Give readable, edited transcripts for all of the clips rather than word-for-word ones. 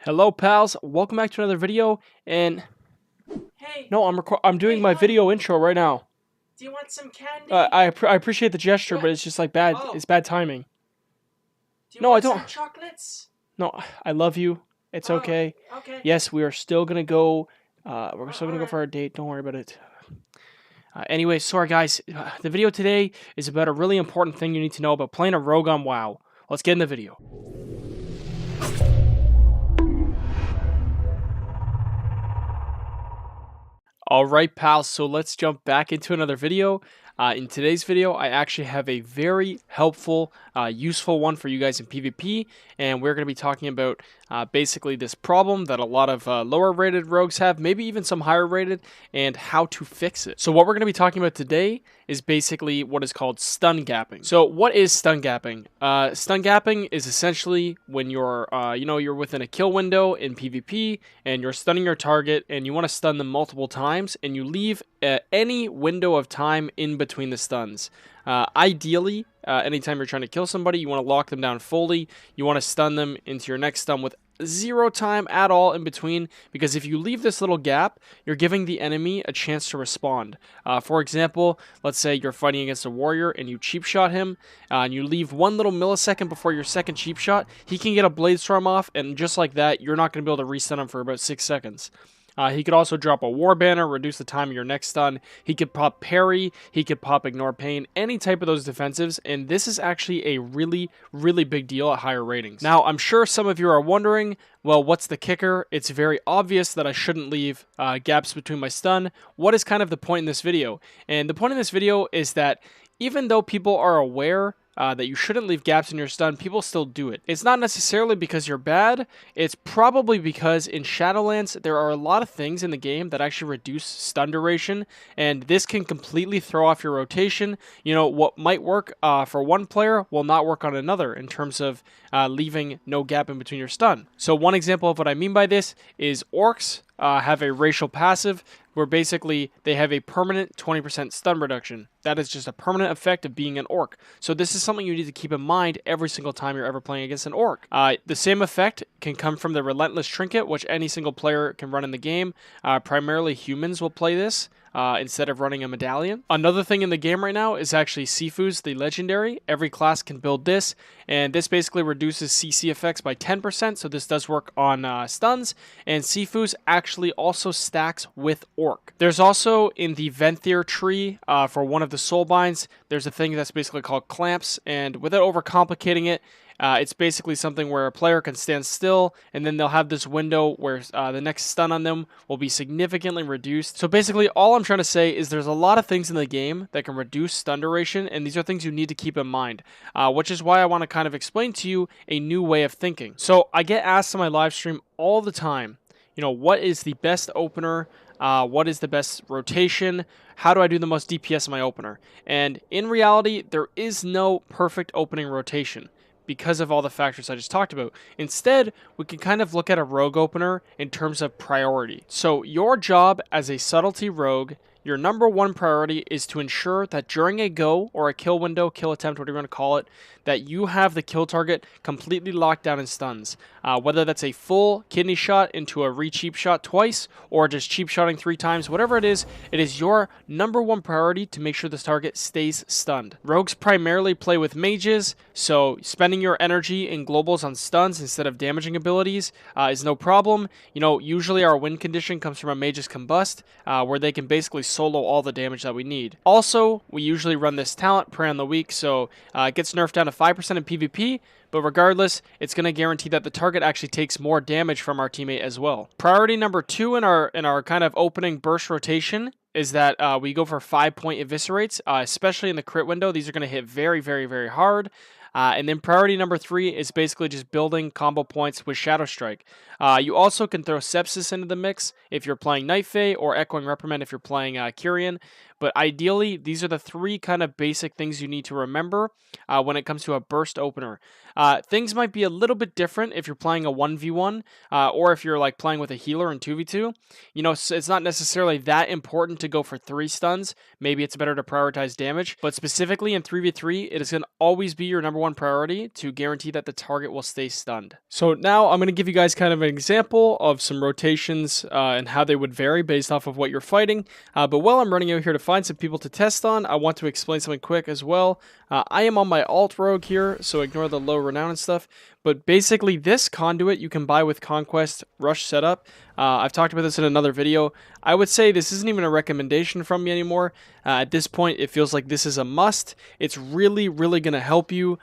Hello, pals. Welcome back to another video. And Hey, no, I'm doing hey, my hon, video intro right now. do you want some candy? I appreciate the gesture, What? but it's just like bad. Oh, It's bad timing. do you No, I want don't. some chocolates? No, I love you. It's Oh, okay. okay. Yes, we are still gonna go. We're still gonna go Alright. for our date. Don't worry about it. Anyway, sorry guys. The video today is about a really important thing you need to know about playing a rogue on WoW. Let's get in the video. Alright, pals, so let's jump back into another video. In today's video, I actually have a very helpful, useful one for you guys in PvP, and we're going to be talking about basically this problem that a lot of lower rated rogues have, maybe even some higher rated, and how to fix it. So what we're going to be talking about today is basically what is called stun gapping. So what is stun gapping? Stun gapping is essentially when you're, you're within a kill window in PvP, and you're stunning your target, and you want to stun them multiple times, and you leave any window of time in between the stuns. Ideally, anytime you're trying to kill somebody, you want to lock them down fully. You want to stun them into your next stun with zero time at all in between, because if you leave this little gap, you're giving the enemy a chance to respond. For example, let's say you're fighting against a warrior and you cheap shot him, and you leave 1 little millisecond before your second cheap shot, he can get a blade storm off, and just like that, you're not going to be able to restun him for about 6 seconds. He could also drop a war banner, reduce the time of your next stun. He could pop parry, he could pop ignore pain, any type of those defensives, and this is actually a really, really big deal at higher ratings. Now, I'm sure some of you are wondering, well, what's the kicker? It's very obvious that I shouldn't leave gaps between my stun. What is kind of the point in this video? And the point in this video is that even though people are aware that you shouldn't leave gaps in your stun, people still do it. It's not necessarily because you're bad, it's probably because in Shadowlands, there are a lot of things in the game that actually reduce stun duration, and this can completely throw off your rotation. You know, what might work for one player will not work on another in terms of leaving no gap in between your stun. So one example of what I mean by this is orcs have a racial passive where basically they have a permanent 20% stun reduction. That is just a permanent effect of being an orc. So this is something you need to keep in mind every single time you're ever playing against an orc. The same effect can come from the Relentless Trinket, which any single player can run in the game. Primarily humans will play this. Instead of running a medallion. Another thing in the game right now is actually Sifu's the Legendary. Every class can build this, and this basically reduces CC effects by 10%, so this does work on stuns, and Sifu's actually also stacks with Orc. There's also in the Venthyr tree, for one of the soul binds, there's a thing that's basically called clamps, and without overcomplicating it, it's basically something where a player can stand still, and then they'll have this window where the next stun on them will be significantly reduced. So basically, all I'm trying to say is there's a lot of things in the game that can reduce stun duration, and these are things you need to keep in mind, which is why I want to kind of explain to you a new way of thinking. So I get asked on my live stream all the time, you know, what is the best opener? What is the best rotation? How do I do the most DPS in my opener? And in reality, there is no perfect opening rotation, because of all the factors I just talked about. Instead, we can kind of look at a rogue opener in terms of priority. So your job as a subtlety rogue, your number one priority is to ensure that during a go or a kill window, kill attempt, whatever you want to call it, that you have the kill target completely locked down in stuns. Whether that's a full kidney shot into a re-cheap shot twice, or just cheap shotting 3 times, whatever it is your number one priority to make sure this target stays stunned. Rogues primarily play with mages, so spending your energy in globals on stuns instead of damaging abilities is no problem. You know, usually our win condition comes from a mage's combust, where they can basically solo all the damage that we need. Also, we usually run this talent, Prey on the Weak, so it gets nerfed down to 5% in PvP, but regardless, it's going to guarantee that the target actually takes more damage from our teammate as well. Priority number 2 in our kind of opening burst rotation is that we go for 5-point eviscerates, especially in the crit window. These are going to hit very, very, very hard. And then priority number 3 is basically just building combo points with Shadow Strike. You also can throw Sepsis into the mix if you're playing Night Fae, or Echoing Reprimand if you're playing Kyrian. But ideally, these are the 3 kind of basic things you need to remember when it comes to a burst opener. Things might be a little bit different if you're playing a 1v1 or if you're like playing with a healer in 2v2. You know, it's not necessarily that important to go for 3 stuns. Maybe it's better to prioritize damage, but specifically in 3v3, it is going to always be your number one priority to guarantee that the target will stay stunned. So now I'm going to give you guys kind of an example of some rotations and how they would vary based off of what you're fighting. But while I'm running out here to find some people to test on, I want to explain something quick as well. I am on my alt rogue here, so ignore the low renown and stuff. But basically, this conduit you can buy with Conquest Rush setup. I've talked about this in another video. I would say this isn't even a recommendation from me anymore. At this point, it feels like this is a must. It's really, really going to help you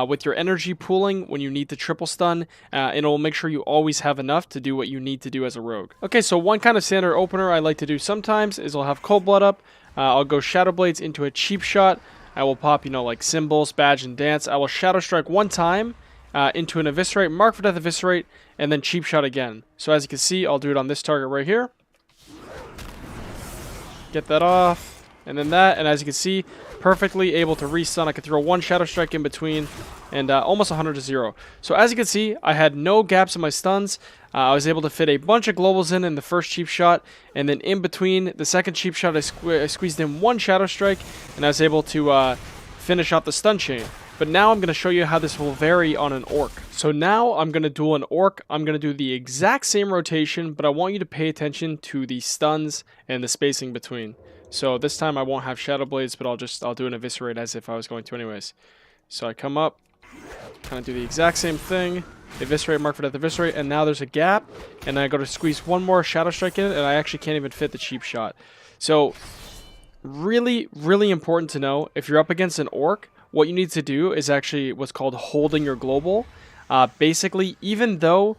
with your energy pooling when you need to triple stun. And it will make sure you always have enough to do what you need to do as a rogue. Okay, so one kind of standard opener I like to do sometimes is I'll have Cold Blood up. I'll go Shadow Blades into a cheap shot. I will pop, you know, like Symbols, Badge, and Dance. I will Shadow Strike one time into an Eviscerate, Mark for Death Eviscerate, and then cheap shot again. So as you can see, I'll do it on this target right here. Get that off, and then that, and as you can see, perfectly able to restun. I could throw one Shadow Strike in between, and almost 100 to 0. So as you can see, I had no gaps in my stuns. I was able to fit a bunch of globals in the first cheap shot, and then in between the second cheap shot, I squeezed in one Shadow Strike, and I was able to finish out the stun chain. But now I'm going to show you how this will vary on an orc. So now I'm going to duel an orc. I'm going to do the exact same rotation, but I want you to pay attention to the stuns and the spacing between. So this time I won't have Shadow Blades, but I'll do an Eviscerate as if I was going to anyways. So I come up, kind of do the exact same thing. Eviscerate, Mark for Death, Eviscerate, and now there's a gap, and then I go to squeeze one more Shadow Strike in it, and I actually can't even fit the cheap shot. So really, really important to know, if you're up against an orc, what you need to do is actually what's called holding your global. Basically, even though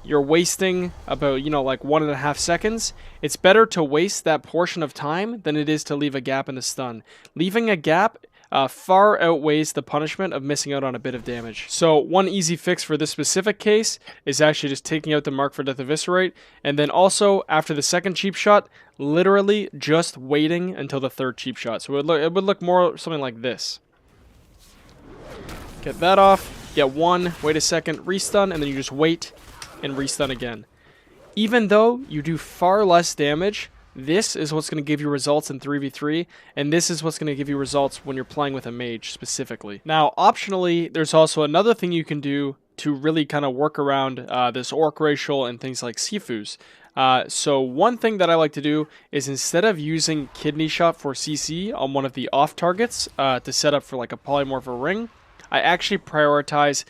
you're wasting about, you know, like 1.5 seconds, it's better to waste that portion of time than it is to leave a gap in the stun. Leaving a gap far outweighs the punishment of missing out on a bit of damage. So one easy fix for this specific case is actually just taking out the Mark for Death Eviscerate, and then also after the second cheap shot, literally just waiting until the third cheap shot. So it would look more something like this. Get that off, get one, wait a second, restun, and then you just wait and restun again. Even though you do far less damage, this is what's going to give you results in 3v3, and this is what's going to give you results when you're playing with a mage specifically. Now, optionally, there's also another thing you can do to really kind of work around this orc racial and things like Sifus. So one thing that I like to do is, instead of using Kidney Shot for CC on one of the off targets to set up for like a polymorph or ring, I actually prioritize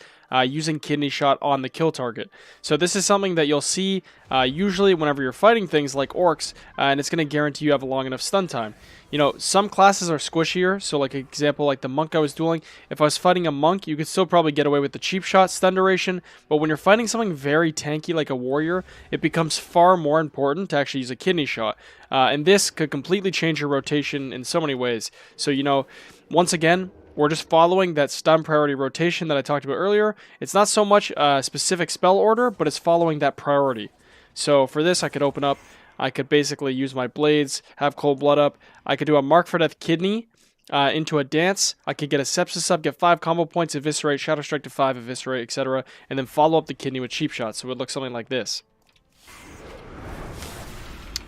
using Kidney Shot on the kill target. So this is something that you'll see usually whenever you're fighting things like orcs, and it's going to guarantee you have a long enough stun time. You know, some classes are squishier, so like example, like the monk I was dueling, if I was fighting a monk, you could still probably get away with the cheap shot stun duration, but when you're fighting something very tanky like a warrior, it becomes far more important to actually use a Kidney Shot. And this could completely change your rotation in so many ways. So, you know, once again, we're just following that stun priority rotation that I talked about earlier. It's not so much a specific spell order, but it's following that priority. So for this, I could open up. I could basically use my blades, have Cold Blood up. I could do a Mark for Death Kidney into a Dance. I could get a Sepsis up, get 5 combo points, Eviscerate, Shadow Strike to 5, Eviscerate, etc. And then follow up the Kidney with cheap shots. So it would look something like this.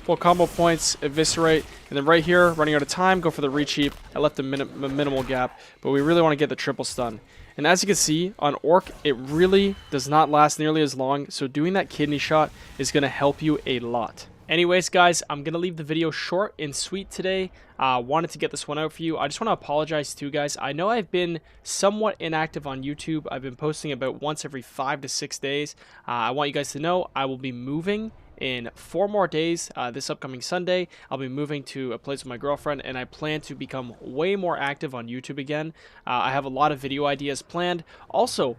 Full combo points, Eviscerate, and then right here, running out of time, go for the recheap. I left a minimal gap, but we really want to get the triple stun. And as you can see, on Orc, it really does not last nearly as long, so doing that Kidney Shot is going to help you a lot. Anyways, guys, I'm going to leave the video short and sweet today. Wanted to get this one out for you. I just want to apologize too, guys. I know I've been somewhat inactive on YouTube. I've been posting about once every 5 to 6 days. I want you guys to know I will be moving in 4 more days. This upcoming Sunday, I'll be moving to a place with my girlfriend, and I plan to become way more active on YouTube again. I have a lot of video ideas planned. Also,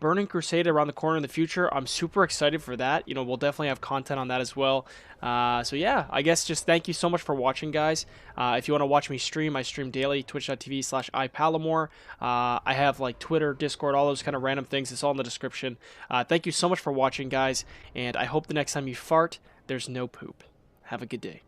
Burning Crusade around the corner in the future. I'm super excited for that. You know, we'll definitely have content on that as well. So yeah, I guess just thank you so much for watching, guys. If you want to watch me stream, I stream daily, twitch.tv/ipalamore. I have like Twitter, Discord, all those kind of random things. It's all in the description. Thank you so much for watching, guys, and I hope the next time you fart, there's no poop. Have a good day.